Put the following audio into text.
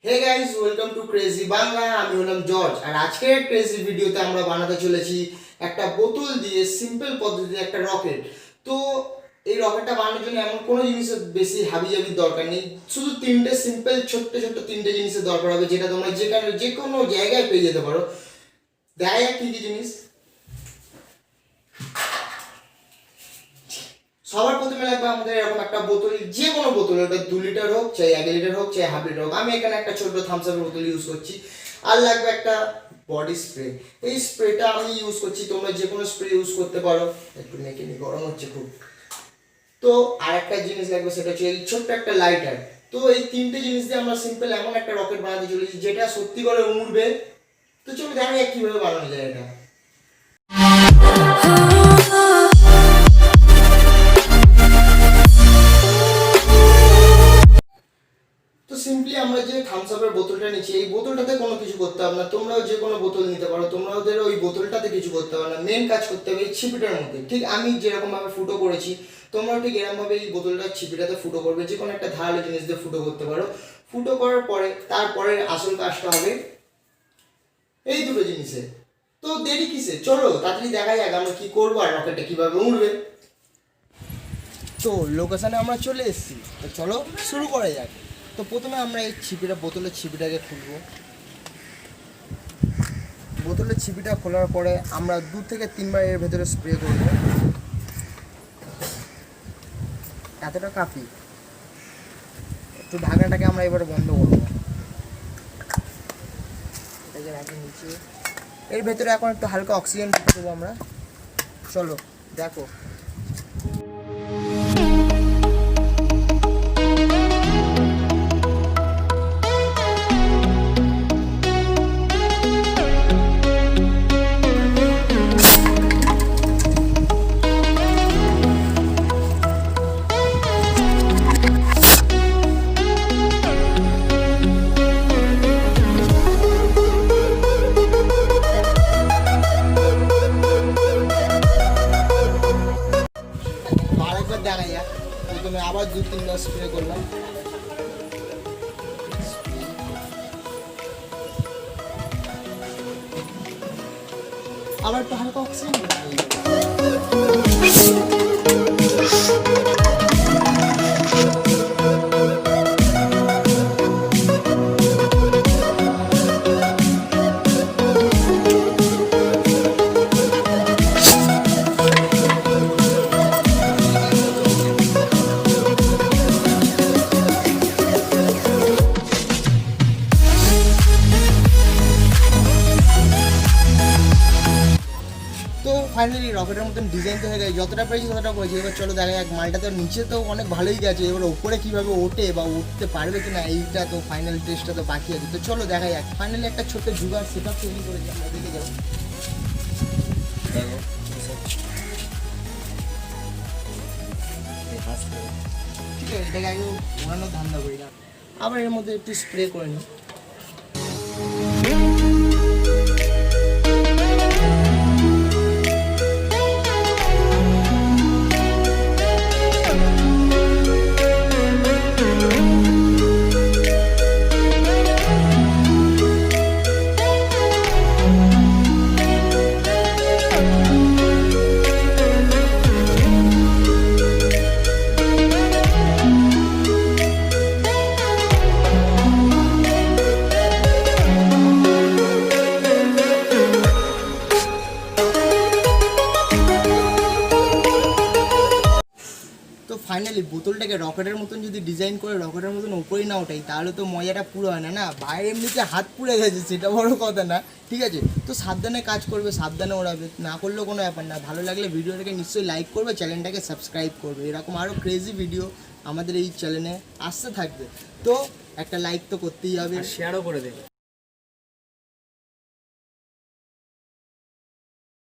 Hey guys, welcome to crazy Bangla. আমি হলাম George, আর আজকের ক্রেজি ভিডিওতে আমরা বানাতে চলেছি একটা বোতল দিয়ে সিম্পল পদ্ধতিতে একটা রকেট। তো এই রকেটটা বানানোর জন্য এমন কোনো জিনিসের বেশি হাবিজাবির দরকার নেই, শুধু তিনটে সিম্পল ছোট্ট ছোট্ট তিনটে জিনিসের দরকার হবে, যেটা তোমরা যে কোনো জায়গায় পেয়ে যেতে পারো। দেখা যাক কী কী জিনিস। সবার প্রথমে লাগবে আমাদের এরকম একটা বোতল, যে কোনো বোতল, ওটা 2 লিটার হোক, চাই 1 লিটার হোক, চাই হাফ লিটার হোক। আমি এখানে একটা ছোট থামস আপের বোতল ইউজ করছি। আর লাগবে একটা বডি স্প্রে। এই স্প্রেটা আমি ইউজ করছি, তোমরা যে কোনো স্প্রে ইউজ করতে পারো। একটু মেখে নি, গরম হচ্ছে খুব। তো আর একটা জিনিস লাগবে, সেটা হচ্ছে এই ছোট্ট একটা লাইটার। তো এই তিনটে জিনিস দিয়ে আমরা সিম্পল এমন একটা রকেট বানাতে চলেছি যেটা সত্যি করে উড়বে। তো চলো দেখা যাক কিভাবে বানানো যায় এটা। তো সিম্পলি আমরা যে থামস আপের বোতলটা নিচ্ছি, এই বোতলটাতে কোনো কিছু করতে হবে না। তোমরাও যে কোনো বোতল নিতে পারো, তোমাদের ওই বোতলটাতে কিছু করতে হবে না। মেন কাজ করতে হবে এই ছিপিটার মধ্যে। ঠিক আমি যেরকমভাবে ফুটো করেছি, তোমরাও ঠিক এরকমভাবে এই বোতলটার ছিপিটাতে ফুটো করবে। যে কোনো একটা ধারালো জিনিস দিয়ে ফুটো করতে পারো। ফুটো করার পরে তারপরে আসল কাজটা হবে এই দুটো জিনিসে। তো দেরি কিসে, চলো তাড়াতাড়ি দেখা যাক আমরা কি করবো আর রকেটটা কিভাবে উড়বে। তো লোকেশনে আমরা চলে এসেছি, তো চলো শুরু করা যাক। তো প্রথমে আমরা এই বোতলের ছিপিটাকে খুলবো। বোতলের ছিপিটা খোলার পরে আমরা 2 থেকে 3 বার এর ভেতরে স্প্রে করব। এতটা কাফি। একটু ঢাকনাটাকে আমরা এবার বন্ধ করবো। এটাকে রাখি নিচে। এর ভেতরে এখন একটু হালকা অক্সিজেন ঢুকে দেবো আমরা। চলো দেখো। আরেকবার দেখা যাক। প্রথমে আবার 2-3 বার স্প্রে করলাম। আবার একটু হালকা অক্সিজেন। তো ফাইনালি রকেটের মতন ডিজাইন তো হয়ে গেছে, যতটা পেয়েছি ততটা করেছি। এবার চলো দেখা যাক, মালটা তো নিচে তো অনেক ভালোই গেছে, এবার ওপরে কীভাবে ওঠে বা উঠতে পারবে কি না, এইটা তো ফাইনাল টেস্টটা তো বাকি আছে। তো চলো দেখা যাক। ফাইনালি একটা ছোট্ট জুগার সেট আপ তৈরি করেছি আমরা, দেখে যাবো। ঠিক আছে, এটাকে আগে ওড়ানোর ধান্দা করি না, আবার এর মধ্যে একটু স্প্রে করে নিই। তো ফাইনালি বোতলটাকে রকেটের মতন যদি ডিজাইন করে রকেটের মতন উপরেই না ওঠাই, তাহলে তো মজাটা পুরো হয় না। না বাইরে এমনিতে হাত পুড়ে গেছে, সেটা বড় কথা না, ঠিক আছে। তো সাবধানে কাজ করবে, সাবধানে ওড়াবে, না করলেও কোনো ব্যাপার না। ভালো লাগলে ভিডিওটাকে নিশ্চয়ই লাইক করবে, চ্যানেলটাকে সাবস্ক্রাইব করবে। এরকম আরও ক্রেজি ভিডিও আমাদের এই চ্যানেলে আসতে থাকবে। তো একটা লাইক তো করতেই হবে, শেয়ারও করে দেবে।